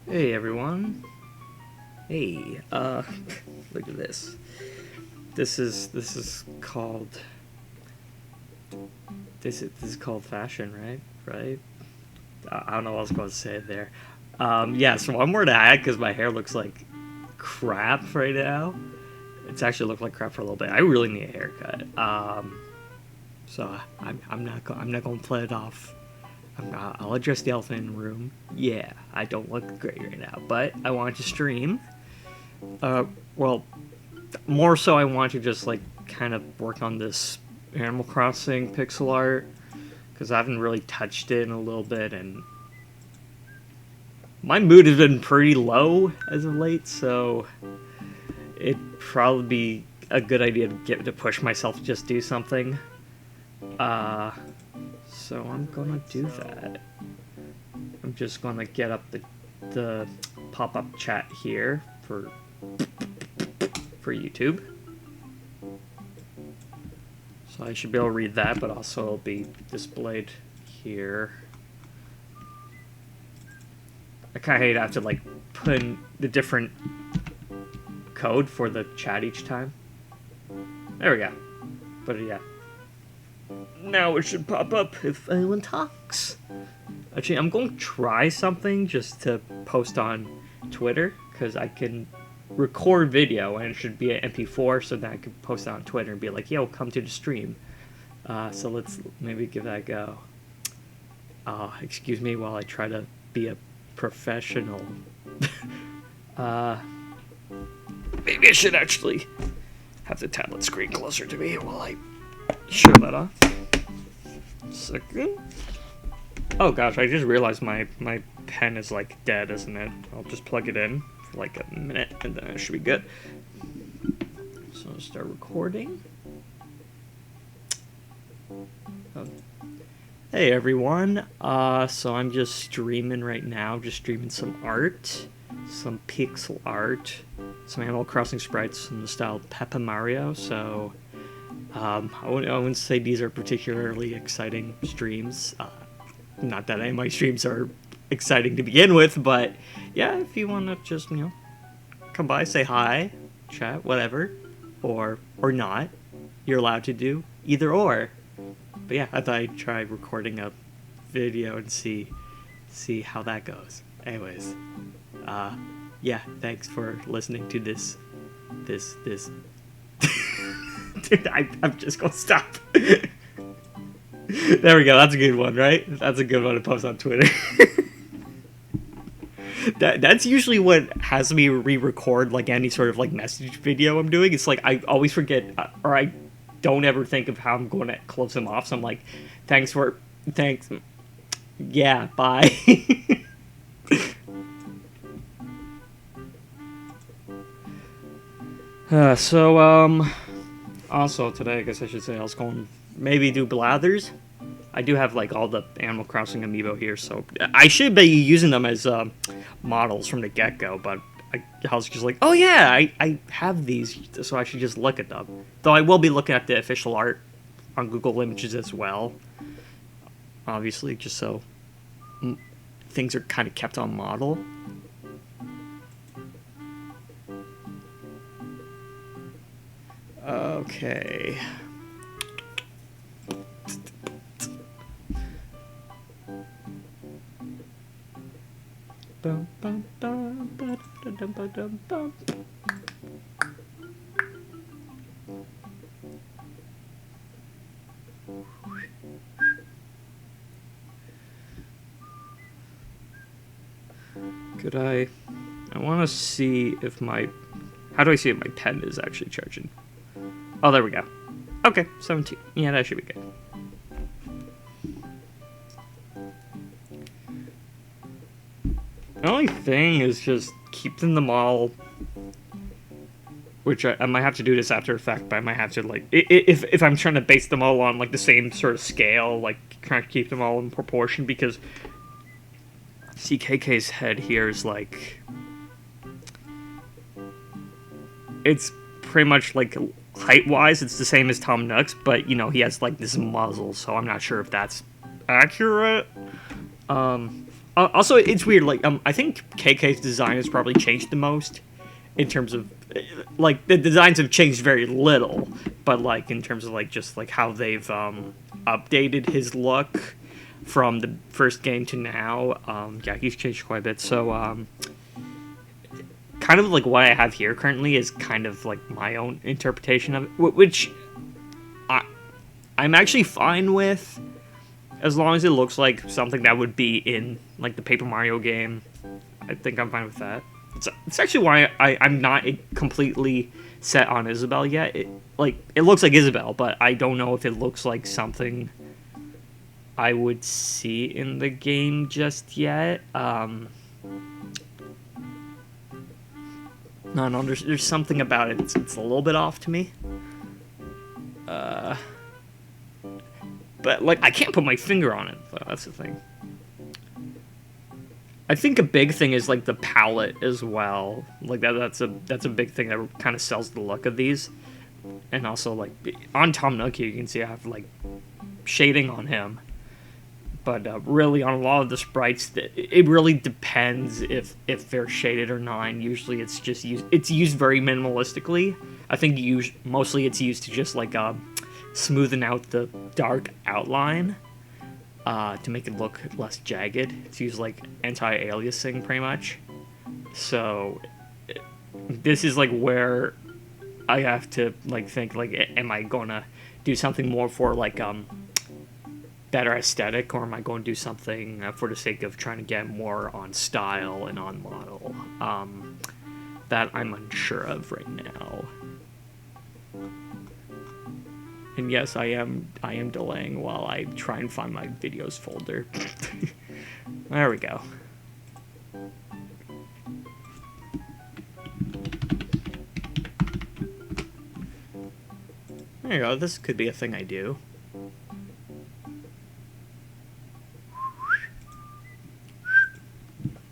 Hey everyone. Hey, look at this. This is called this is called fashion, right? Right? I don't know what I was going to say there. Yeah, so one more to add because my hair looks like crap right now. It's actually looked like crap for a little bit. I really need a haircut. So I'm not gonna play it off. I'll address the elephant in the room. Yeah, I don't look great right now, but I wanted to stream. Well, more so, I want to just like kind of work on this Animal Crossing pixel art because I haven't really touched it in a little bit, and my mood has been pretty low as of late. So it'd probably be a good idea to push myself to just do something. So I'm gonna do that. I'm just gonna get up the pop-up chat here for YouTube. So I should be able to read that, but also it'll be displayed here. I kind of hate to have to like put in the different code for the chat each time. There we go. But yeah. Now it should pop up if anyone talks. Actually, I'm going to try something just to post on Twitter, because I can record video and it should be an MP4, so then I can post it on Twitter and be like, yo, come to the stream. So let's maybe give that a go. Excuse me while I try to be a professional. Maybe I should actually have the tablet screen closer to me while I show that off. Second. Oh gosh, I just realized my pen is like dead, isn't it? I'll just plug it in for like a minute and then it should be good. So I'll start recording. Hey everyone, so I'm just streaming right now, just streaming some art, some pixel art, some Animal Crossing sprites in the style of Peppa Mario, so I wouldn't say these are particularly exciting streams. Not that any of my streams are exciting to begin with, but yeah, if you want to just, come by, say hi, chat, whatever, or not, you're allowed to do either or. But yeah, I thought I'd try recording a video and see how that goes. Anyways, yeah, thanks for listening to this. Dude, I'm just gonna stop. There we go. That's a good one, right? That's a good one to post on Twitter. That's usually what has me re-record like any sort of like message video I'm doing. It's like I always forget, or I don't ever think of how I'm going to close them off. So I'm like, thanks. Yeah, bye. Also today, I guess I should say I was going maybe do Blathers. I do have like all the Animal Crossing amiibo here, so I should be using them as models from the get-go, but I was just like, oh yeah, I have these, so I should just look at them. Though I will be looking at the official art on Google Images as well, obviously, just so things are kind of kept on model. Okay. Bum, bum, bum, ba, da, dum, ba, dum, bum. Could I want to see if how do I see if my pen is actually charging? Oh, there we go. Okay, 17. Yeah, that should be good. The only thing is just keeping them all which I might have to do this After Effect, but I might have to like if I'm trying to base them all on like the same sort of scale, like trying to keep them all in proportion, because CKK's head here is like, it's pretty much like height wise it's the same as Tom Nook's, but you know he has like this muzzle, so I'm not sure if that's accurate. Also, it's weird. Like, I think KK's design has probably changed the most in terms of, like, the designs have changed very little, but like in terms of like just like how they've updated his look from the first game to now, yeah, he's changed quite a bit. So, kind of like what I have here currently is kind of like my own interpretation of it, which I'm actually fine with. As long as it looks like something that would be in, like, the Paper Mario game, I think I'm fine with that. It's actually why I'm not completely set on Isabelle yet. It looks like Isabelle, but I don't know if it looks like something I would see in the game just yet. No, there's something about it. It's a little bit off to me. But, like, I can't put my finger on it, though. That's the thing. I think a big thing is, like, the palette as well. Like, that's a big thing that kind of sells the look of these. And also, like, on Tom Nook here, you can see I have, like, shading on him. But really, on a lot of the sprites, it really depends if they're shaded or not. And usually, it's just used very minimalistically. I think mostly it's used to just, like, smoothing out the dark outline to make it look less jagged. It's used like anti-aliasing pretty much. So this is like where I have to like think like, am I gonna do something more for like better aesthetic, or am I going to do something for the sake of trying to get more on style and on model? That I'm unsure of right now. And yes, I am delaying while I try and find my videos folder. There we go. There you go, this could be a thing I do.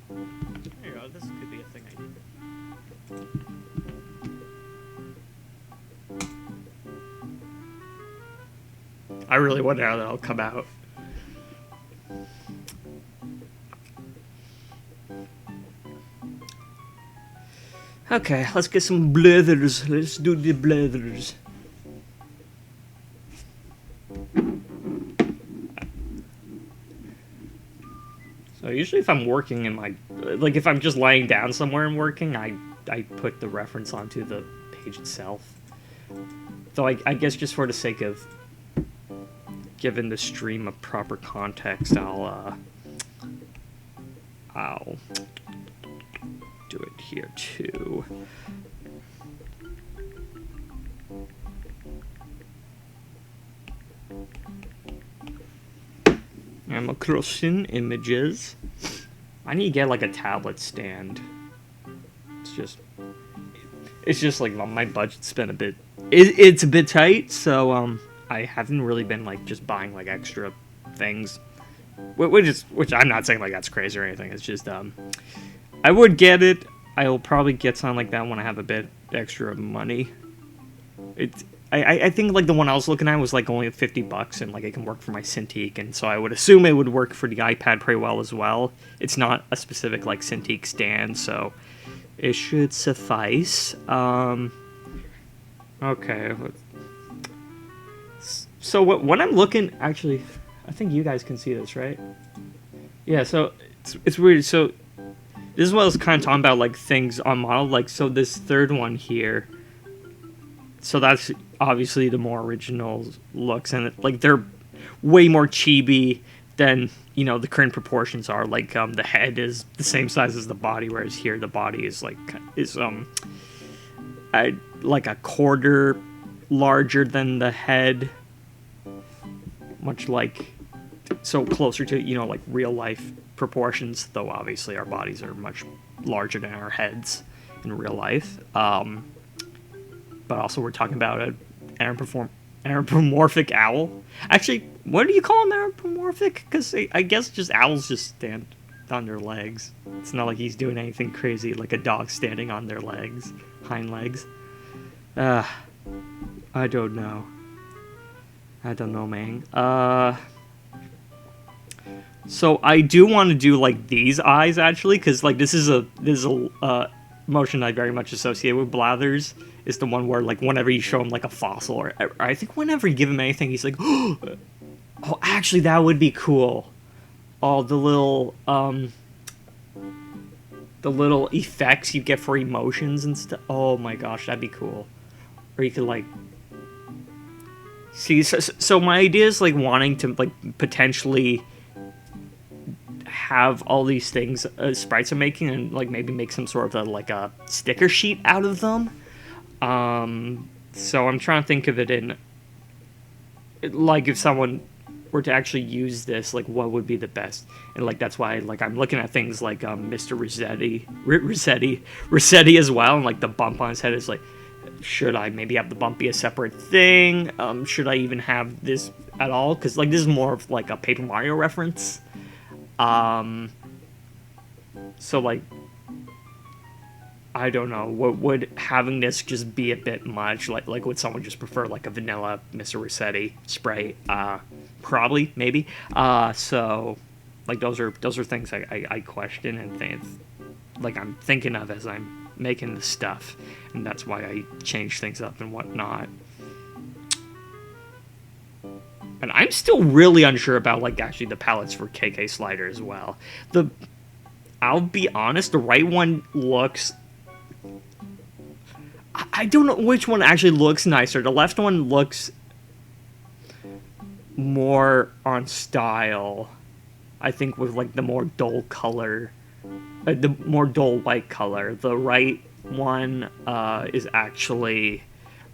There you go, this could be a thing I do. I really wonder how that'll come out. Okay, let's get some blethers. Let's do the blethers. So usually if I'm working in my... Like if I'm just laying down somewhere and working, I put the reference onto the page itself. Though I guess just for the sake of giving the stream a proper context, I'll do it here too. I'm crossing images. I need to get like a tablet stand. It's just like my budget's been a bit. It's a bit tight, so I haven't really been like just buying like extra things, which I'm not saying like that's crazy or anything. It's just I would get it. I will probably get something like that when I have a bit extra money. I think like the one I was looking at was like only $50, and like it can work for my Cintiq, and so I would assume it would work for the iPad pretty well as well. It's not a specific like Cintiq stand, so it should suffice. Okay. So when I'm looking, actually, I think you guys can see this, right? Yeah. So it's weird. So this is what I was kind of talking about, like things on model. Like so, this third one here. So that's obviously the more original looks, and like they're way more chibi than the current proportions are. Like the head is the same size as the body, whereas here the body is like like a quarter larger than the head, much like so closer to like real life proportions. Though obviously our bodies are much larger than our heads in real life. but also we're talking about an anthropomorphic owl. Actually, what do you call them, anthropomorphic? Because I guess just owls just stand on their legs. It's not like he's doing anything crazy like a dog standing on their legs, hind legs. I don't know. I don't know, man. So I do want to do like these eyes actually, because like this is a motion I very much associate with Blathers. Is the one where like whenever you show him like a fossil, or I think whenever you give him anything, he's like, oh, actually that would be cool. All the little effects you get for emotions and stuff. Oh my gosh, that'd be cool. Or you could like see. So my idea is like wanting to like potentially have all these things sprites are making, and like maybe make some sort of a sticker sheet out of them. So I'm trying to think of it in like if someone were to actually use this, like what would be the best, and like that's why like I'm looking at things like Mr. Rossetti as well, and like the bump on his head is like, should I maybe have the bump be a separate thing? Should I even have this at all? Because like this is more of like a Paper Mario reference. So like I don't know, would having this just be a bit much? Like would someone just prefer like a vanilla Mr. Rossetti sprite? Probably, maybe. So like those are things I question and think like I'm thinking of as I'm making the stuff, and that's why I change things up and whatnot. And I'm still really unsure about like actually the palettes for KK Slider as well. I'll be honest, the right one looks, I don't know which one actually looks nicer. The left one looks more on style, I think, with like the more dull color, the more dull white color. The right one is actually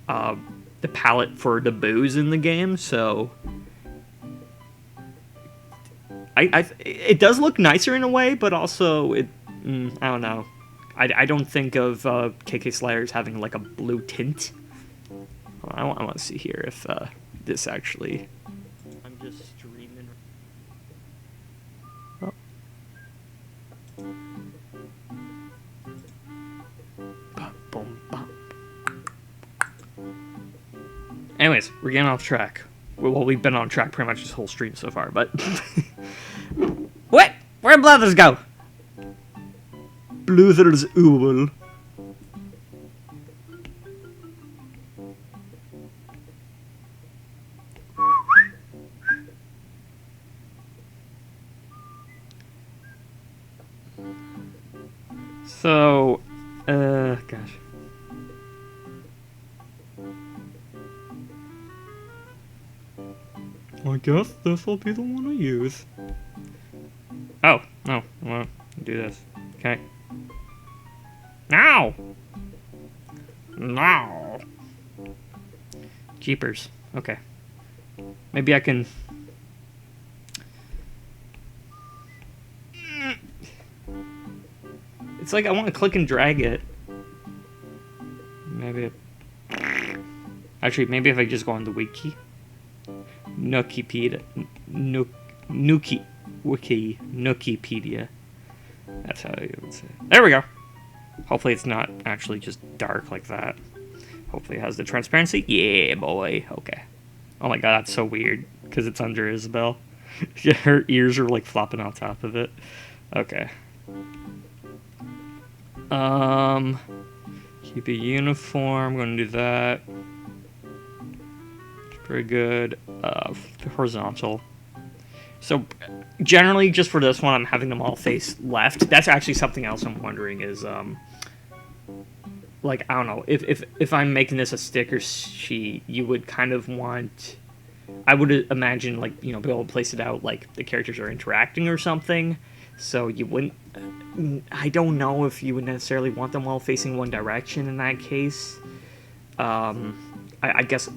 the palette for the booze in the game, so it does look nicer in a way, but also I don't know. I don't think of KK Sliders having like a blue tint. I want to see here if this actually. I'm just streaming. Oh. Anyways, we're getting off track. Well, we've been on track pretty much this whole stream so far, but what? Where'd Blathers go? Blathers owl. So, gosh. I guess this will be the one I use. Oh, no, I want to do this. Okay. Now! No! Jeepers. Okay. Maybe I can... It's like I want to click and drag it. Maybe... Actually, maybe if I just go on the wiki. Nukipedia. That's how you would say it. There we go. Hopefully it's not actually just dark like that. Hopefully it has the transparency. Yeah, boy. Okay. Oh my god, that's so weird. Because it's under Isabel. Her ears are like flopping on top of it. Okay. Keep it uniform. I'm going to do that. Very good. Horizontal. So, generally, just for this one, I'm having them all face left. That's actually something else I'm wondering is, like, I don't know, if I'm making this a sticker sheet, you would kind of want, I would imagine, like, you know, be able to place it out, like, the characters are interacting or something, so you wouldn't, I don't know if you would necessarily want them all facing one direction in that case. I guess...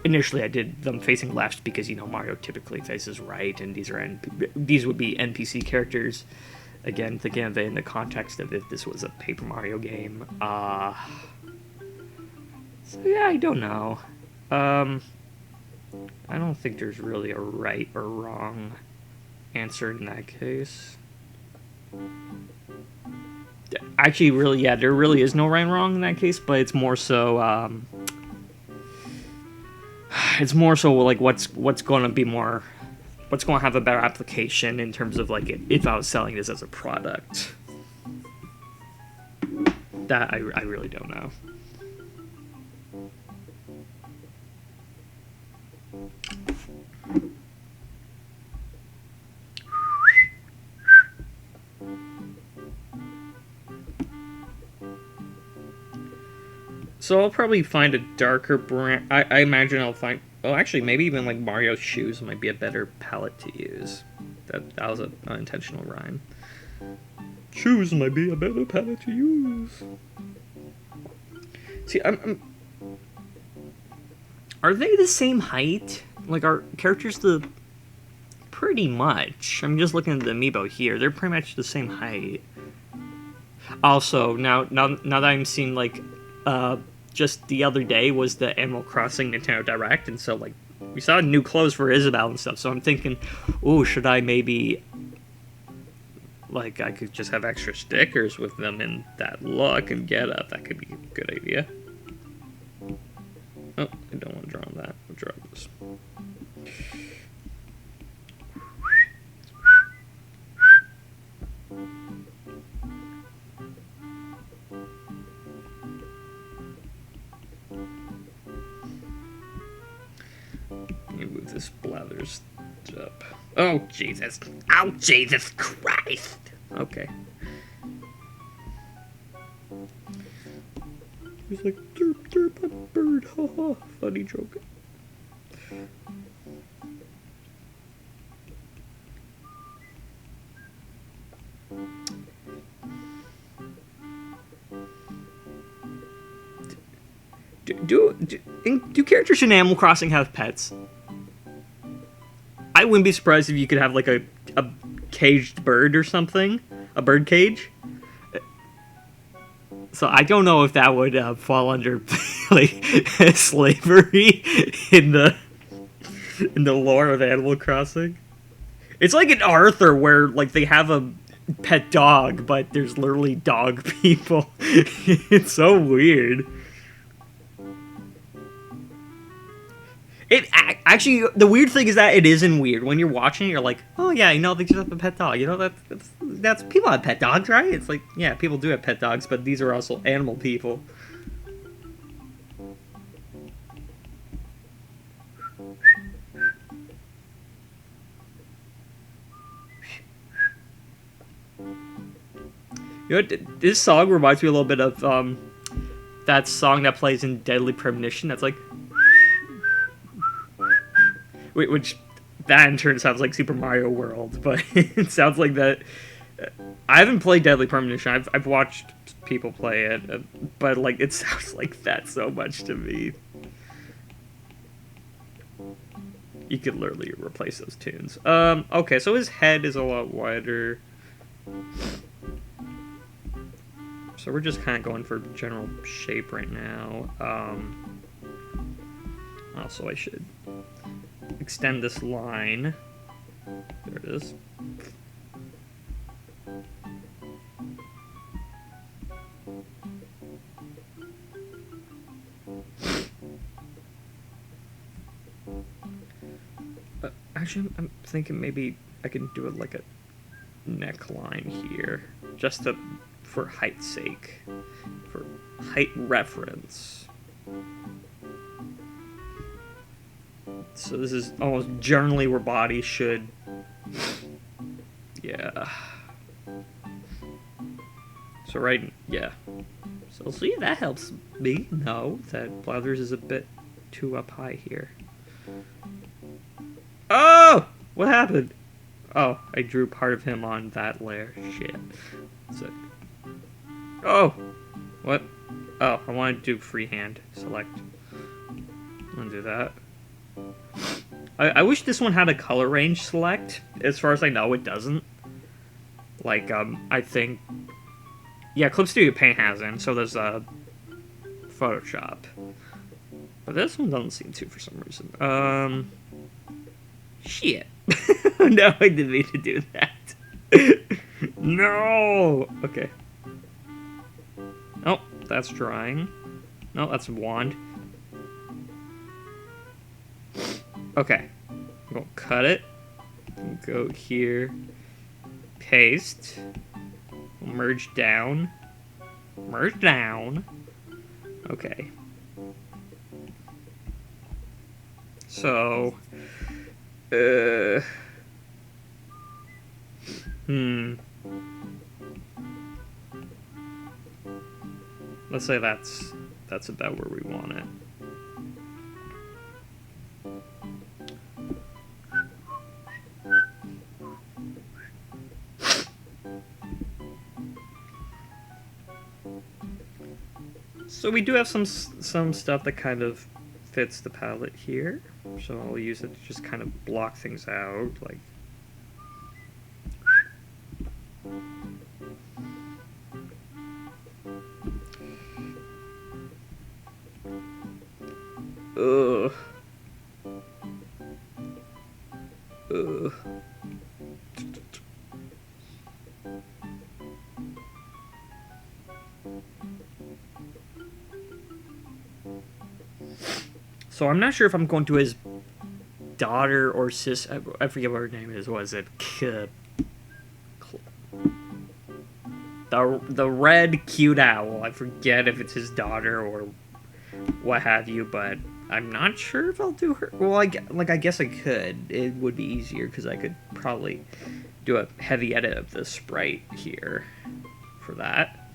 Initially, I did them facing left because, you know, Mario typically faces right, and these would be NPC characters. Again, thinking of it in the context of if this was a Paper Mario game. So yeah, I don't know. Um, I don't think there's really a right or wrong answer in that case. Actually, really, yeah, there really is no right and wrong in that case, but it's more so, it's more so like what's going to be more, what's going to have a better application in terms of like if I was selling this as a product. That I really don't know. So I'll probably find a darker brand. I imagine I'll find. Oh, actually, maybe even like Mario's shoes might be a better palette to use. That was an unintentional rhyme. Shoes might be a better palette to use. See, are they the same height? Like, are characters the... Pretty much. I'm just looking at the amiibo here. They're pretty much the same height. Also, now that I'm seeing, like, just the other day was the Animal Crossing Nintendo Direct, and so, like, we saw new clothes for Isabelle and stuff, so I'm thinking, ooh, should I maybe... Like, I could just have extra stickers with them in that look and get up. That could be a good idea. Oh, I don't want to draw on that. I'll draw this. Let me move this blathers up. Oh, Jesus. Oh, Jesus Christ. Okay. He's like, derp, derp, I'm a bird. Haha. Funny joke. Do characters in Animal Crossing have pets? I wouldn't be surprised if you could have like a caged bird or something, a bird cage. So I don't know if that would fall under like slavery in the lore of Animal Crossing. It's like in Arthur where like they have a pet dog, but there's literally dog people. It's so weird. It actually, the weird thing is that it isn't weird. When you're watching, you're like, oh yeah, you know, they just have a pet dog. You know, that's people have pet dogs, right? It's like, yeah, people do have pet dogs, but these are also animal people. You know, this song reminds me a little bit of that song that plays in Deadly Premonition. That's like, which that in turn sounds like Super Mario World, but it sounds like that. I haven't played Deadly Premonition. I've watched people play it, but like it sounds like that so much to me. You could literally replace those tunes. Okay, so his head is a lot wider. So we're just kind of going for general shape right now. Also, I should extend this line. There it is. Actually, I'm thinking maybe I can do it like a neckline here, just for height's sake, for height reference. So this is almost generally where bodies should. Yeah. So yeah. So see, that helps me know that Blathers is a bit too up high here. Oh! What happened? Oh, I drew part of him on that layer. Shit. So, oh! What? Oh, I want to do freehand. Select. I'm gonna do that. I wish this one had a color range select. As far as I know, it doesn't. Like, I think... Yeah, Clip Studio Paint has it, and so does, Photoshop. But this one doesn't seem to for some reason. Shit. No, I didn't mean to do that. No! Okay. Oh, that's drying. No, that's a wand. Okay. I'm gonna cut it. Go here. Paste. Merge down. Merge down. Okay. So, let's say that's about where we want it. So we do have some stuff that kind of fits the palette here. So I'll use it to just kind of block things out, like. Ugh. Ugh. So I'm not sure if I'm going to his daughter or sis. I forget what her name is. Was it the red cute owl? I forget if it's his daughter or what have you, but I'm not sure if I'll do her. Well, I guess I could. It would be easier because I could probably do a heavy edit of the sprite here for that.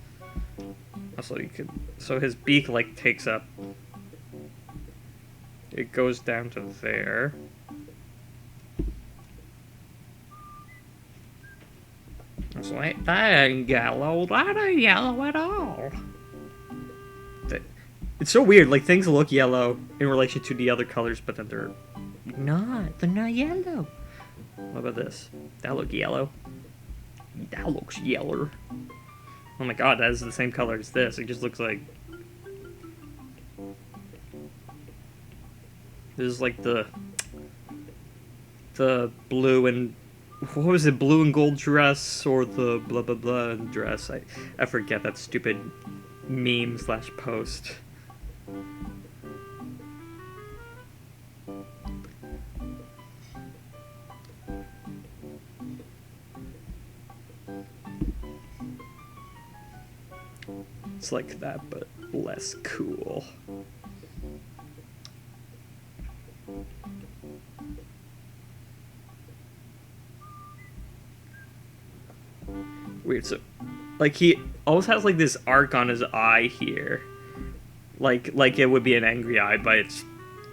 Also, you could. So his beak like takes up. It goes down to there. It's like, that ain't yellow. That ain't yellow at all. It's so weird. Like, things look yellow in relation to the other colors, but then they're not. They're not yellow. What about this? That look yellow. That looks yeller. Oh my god, that is the same color as this. It just looks like... This is like the blue and... What was it? Blue and gold dress or the blah blah blah dress? I forget that stupid meme / post. It's like that, but less cool. Weird. So, like, he always has like this arc on his eye here, like it would be an angry eye, but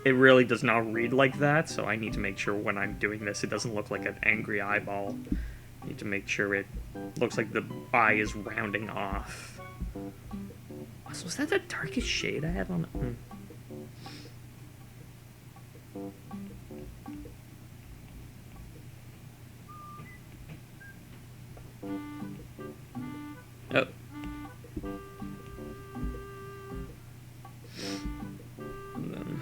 it really does not read like that. So I need to make sure when I'm doing this, it doesn't look like an angry eyeball. I need to make sure it looks like the eye is rounding off. So was that the darkest shade I had on it? Oh. And then...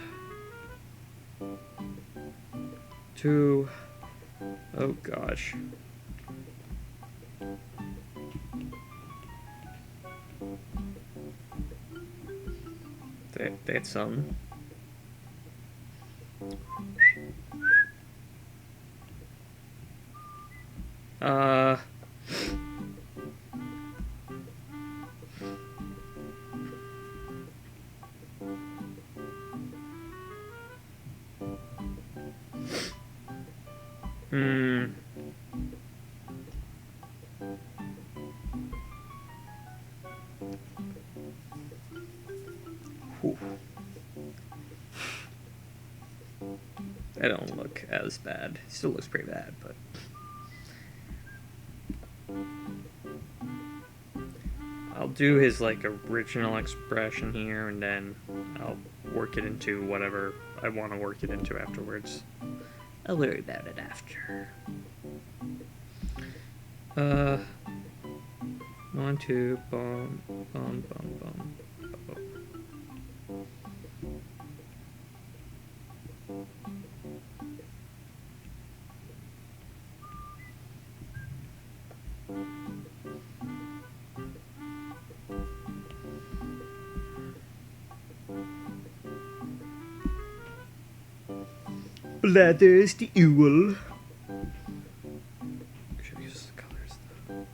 two... Oh gosh. That's some. That don't look as bad. It still looks pretty bad, but... I'll do his, like, original expression here, and then I'll work it into whatever I want to work it into afterwards. I'll worry about it after. 1, 2, boom, boom, boom, boom. Blathers the owl. Should use the colors though.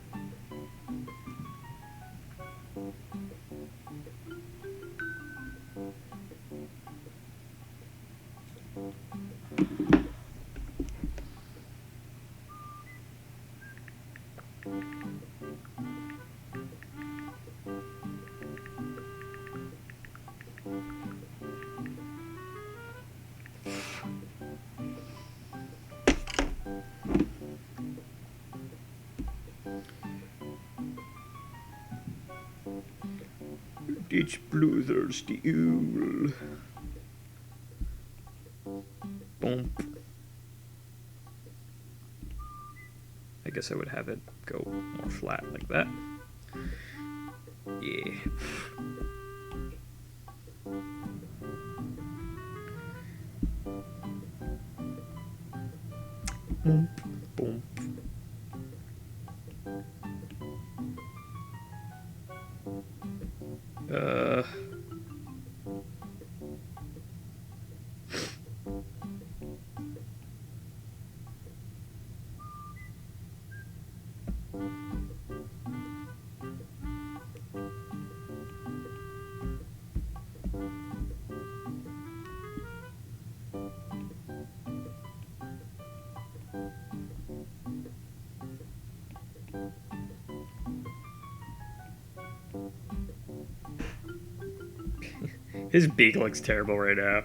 It's bloodthirsty owl. Boom. I guess I would have it go more flat like that. Yeah. Boom. Boom. His beak looks terrible right now.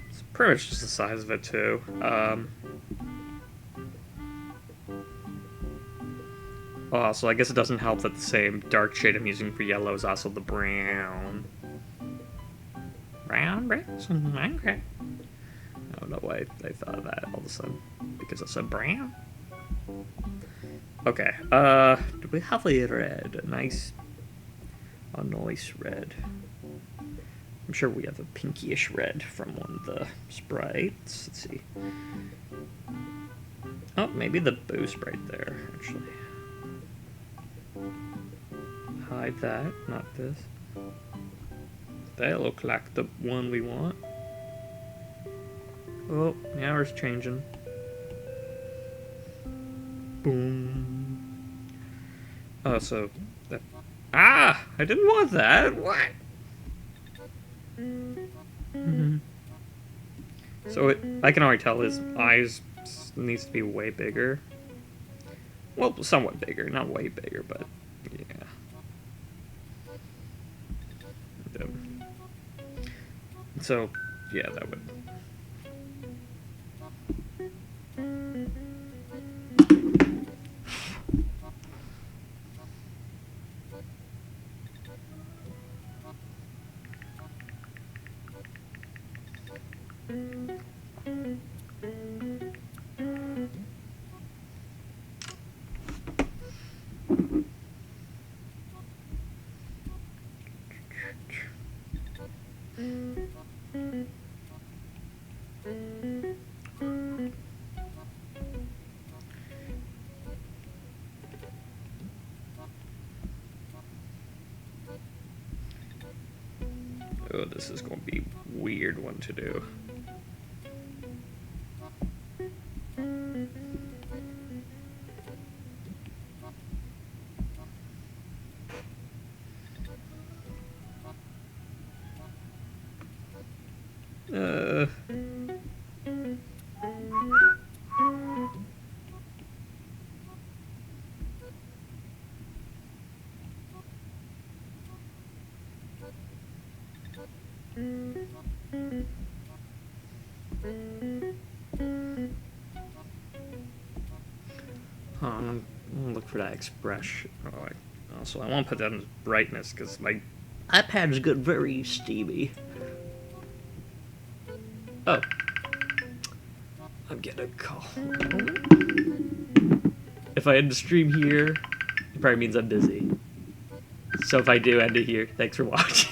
It's pretty much just the size of it too. So I guess it doesn't help that the same dark shade I'm using for yellow is also the brown. Brown bricks in Minecraft. I don't know why I thought of that all of a sudden. Because I said brown? Okay, do we have a red? A nice red. I'm sure we have a pinkyish red from one of the sprites. Let's see. Oh, maybe the boost right there, actually. Hide that, not this. That look like the one we want. Oh, the hour's changing. Boom. Oh, so that. Ah! I didn't want that! What? Mm-hmm. So I can already tell his eyes needs to be way bigger. Well, somewhat bigger, not way bigger, but yeah. So, yeah, that would. Oh, this is going to be a weird one to do. I'm gonna look for that expression. Also, I want to put that in brightness because my iPad's got very steamy. Oh. I'm getting a call. If I end the stream here, it probably means I'm busy. So if I do end it here, thanks for watching.